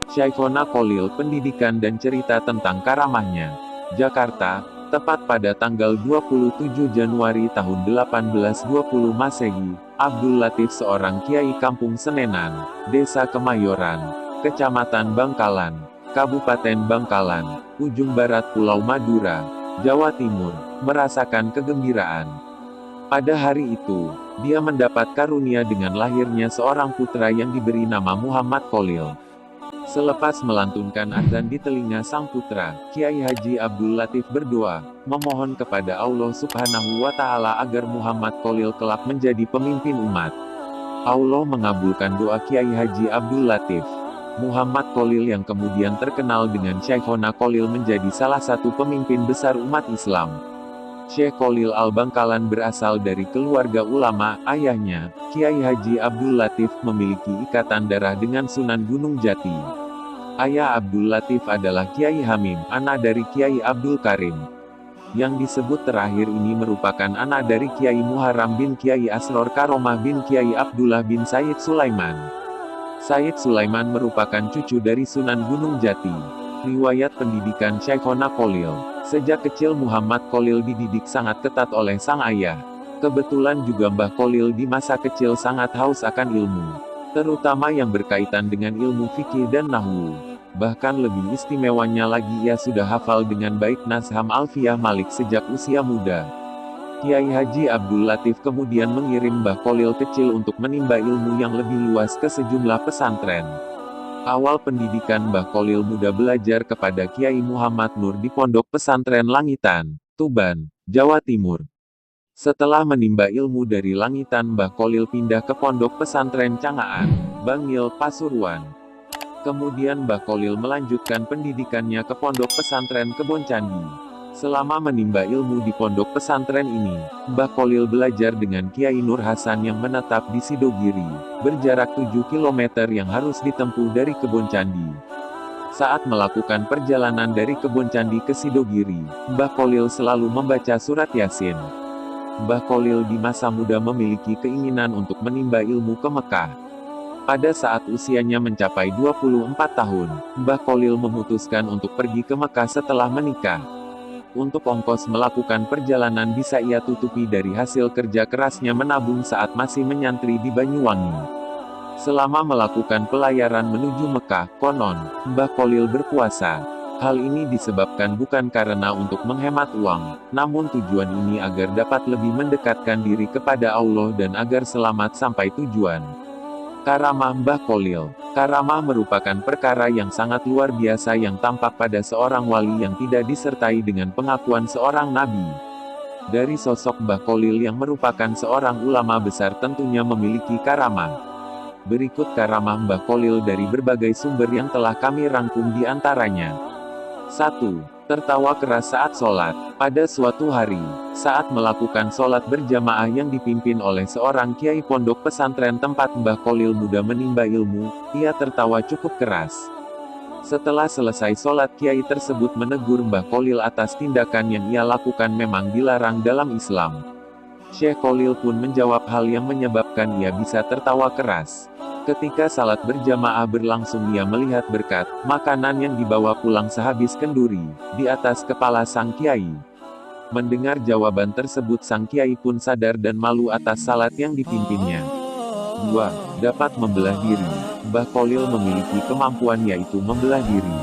Syekhona Kholil, pendidikan dan cerita tentang karamahnya. Jakarta, tepat pada tanggal 27 Januari tahun 1820 Masehi, Abdul Latif seorang kiai kampung Senenan, Desa Kemayoran, Kecamatan Bangkalan, Kabupaten Bangkalan, ujung barat Pulau Madura, Jawa Timur, merasakan kegembiraan. Pada hari itu, dia mendapat karunia dengan lahirnya seorang putra yang diberi nama Muhammad Kholil. Selepas melantunkan azan di telinga sang putra, Kiai Haji Abdul Latif berdoa, memohon kepada Allah Subhanahu wa Ta'ala agar Muhammad Kholil kelak menjadi pemimpin umat. Allah mengabulkan doa Kiai Haji Abdul Latif. Muhammad Kholil yang kemudian terkenal dengan Syekhona Kholil menjadi salah satu pemimpin besar umat Islam. Syekh Kholil Al-Bangkalan berasal dari keluarga ulama. Ayahnya, Kiai Haji Abdul Latif, memiliki ikatan darah dengan Sunan Gunung Jati. Ayah Abdul Latif adalah Kiai Hamim, anak dari Kiai Abdul Karim. Yang disebut terakhir ini merupakan anak dari Kiai Muharram bin Kiai Asror Karomah bin Kiai Abdullah bin Said Sulaiman. Said Sulaiman merupakan cucu dari Sunan Gunung Jati. Riwayat pendidikan Syekhona Kholil. Sejak kecil Muhammad Kholil dididik sangat ketat oleh sang ayah. Kebetulan juga Mbah Kholil di masa kecil sangat haus akan ilmu, terutama yang berkaitan dengan ilmu fikih dan nahwu. Bahkan lebih istimewanya lagi ia sudah hafal dengan baik Nasham Alfiyah Malik sejak usia muda. Kiai Haji Abdul Latif kemudian mengirim Mbah Kholil kecil untuk menimba ilmu yang lebih luas ke sejumlah pesantren. Awal pendidikan Mbah Kholil muda belajar kepada Kiai Muhammad Nur di Pondok Pesantren Langitan, Tuban, Jawa Timur. Setelah menimba ilmu dari Langitan, Mbah Kholil pindah ke Pondok Pesantren Cangaan, Bangil, Pasuruan. Kemudian Mbah Kholil melanjutkan pendidikannya ke Pondok Pesantren Kebon Candi. Selama menimba ilmu di pondok pesantren ini, Mbah Kholil belajar dengan Kiai Nur Hasan yang menetap di Sidogiri, berjarak 7 km yang harus ditempuh dari Kebon Candi. Saat melakukan perjalanan dari Kebon Candi ke Sidogiri, Mbah Kholil selalu membaca surat Yasin. Mbah Kholil di masa muda memiliki keinginan untuk menimba ilmu ke Mekah. Pada saat usianya mencapai 24 tahun, Mbah Kholil memutuskan untuk pergi ke Mekah setelah menikah. Untuk ongkos melakukan perjalanan bisa ia tutupi dari hasil kerja kerasnya menabung saat masih menyantri di Banyuwangi. Selama melakukan pelayaran menuju Mekah, konon, Mbah Kholil berpuasa. Hal ini disebabkan bukan karena untuk menghemat uang, namun tujuan ini agar dapat lebih mendekatkan diri kepada Allah dan agar selamat sampai tujuan. Karamah Mbah Kholil. Karamah merupakan perkara yang sangat luar biasa yang tampak pada seorang wali yang tidak disertai dengan pengakuan seorang nabi. Dari sosok Mbah Kholil yang merupakan seorang ulama besar tentunya memiliki karamah. Berikut karamah Mbah Kholil dari berbagai sumber yang telah kami rangkum di antaranya. 1. Tertawa keras saat sholat. Pada suatu hari, saat melakukan sholat berjamaah yang dipimpin oleh seorang kiai pondok pesantren tempat Mbah Kholil muda menimba ilmu, ia tertawa cukup keras. Setelah selesai sholat, kiai tersebut menegur Mbah Kholil atas tindakan yang ia lakukan memang dilarang dalam Islam. Syekh Kholil pun menjawab hal yang menyebabkan ia bisa tertawa keras. Ketika salat berjamaah berlangsung, ia melihat berkat makanan yang dibawa pulang sehabis kenduri di atas kepala sang kiai. Mendengar jawaban tersebut, sang kiai pun sadar dan malu atas salat yang dipimpinnya. 2. Dapat membelah diri. Mbah Kholil memiliki kemampuan yaitu membelah diri.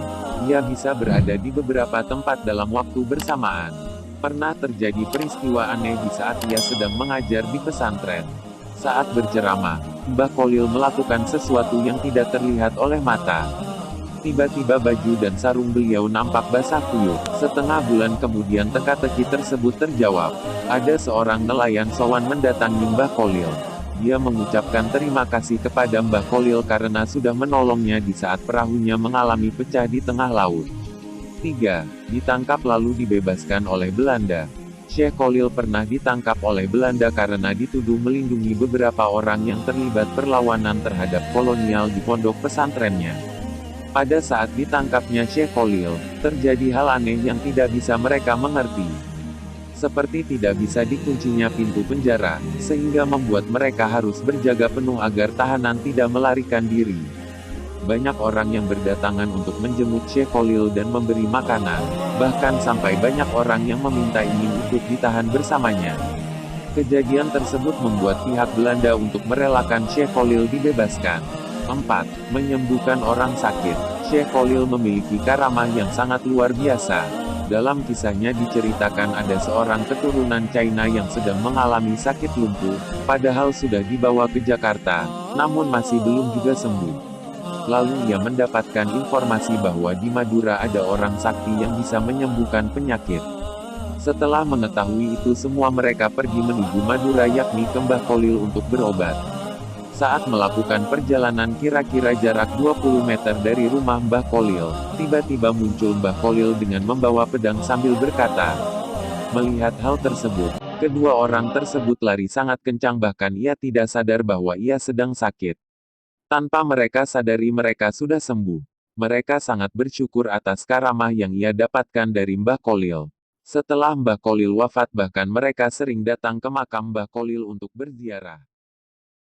Ia bisa berada di beberapa tempat dalam waktu bersamaan. Pernah terjadi peristiwa aneh di saat ia sedang mengajar di pesantren. Saat berceramah, Mbah Kholil melakukan sesuatu yang tidak terlihat oleh mata. Tiba-tiba baju dan sarung beliau nampak basah kuyup. Setengah bulan kemudian teka-teki tersebut terjawab. Ada seorang nelayan sowan mendatangi Mbah Kholil. Dia mengucapkan terima kasih kepada Mbah Kholil karena sudah menolongnya di saat perahunya mengalami pecah di tengah laut. 3. Ditangkap lalu dibebaskan oleh Belanda. Syekh Kholil pernah ditangkap oleh Belanda karena dituduh melindungi beberapa orang yang terlibat perlawanan terhadap kolonial di pondok pesantrennya. Pada saat ditangkapnya Syekh Kholil, terjadi hal aneh yang tidak bisa mereka mengerti. Seperti tidak bisa dikuncinya pintu penjara, sehingga membuat mereka harus berjaga penuh agar tahanan tidak melarikan diri. Banyak orang yang berdatangan untuk menjenguk Syekh Khalil dan memberi makanan, bahkan sampai banyak orang yang meminta ingin ikut ditahan bersamanya. Kejadian tersebut membuat pihak Belanda untuk merelakan Syekh Khalil dibebaskan. 4. Menyembuhkan orang sakit. Syekh Khalil memiliki karamah yang sangat luar biasa. Dalam kisahnya diceritakan ada seorang keturunan China yang sedang mengalami sakit lumpuh, padahal sudah dibawa ke Jakarta, namun masih belum juga sembuh. Lalu ia mendapatkan informasi bahwa di Madura ada orang sakti yang bisa menyembuhkan penyakit. Setelah mengetahui itu semua mereka pergi menuju Madura yakni ke Mbah Khalil untuk berobat. Saat melakukan perjalanan kira-kira jarak 20 meter dari rumah Mbah Khalil, tiba-tiba muncul Mbah Khalil dengan membawa pedang sambil berkata. Melihat hal tersebut, kedua orang tersebut lari sangat kencang bahkan ia tidak sadar bahwa ia sedang sakit. Tanpa mereka sadari mereka sudah sembuh. Mereka sangat bersyukur atas karamah yang ia dapatkan dari Mbah Khalil. Setelah Mbah Khalil wafat bahkan mereka sering datang ke makam Mbah Khalil untuk berziarah.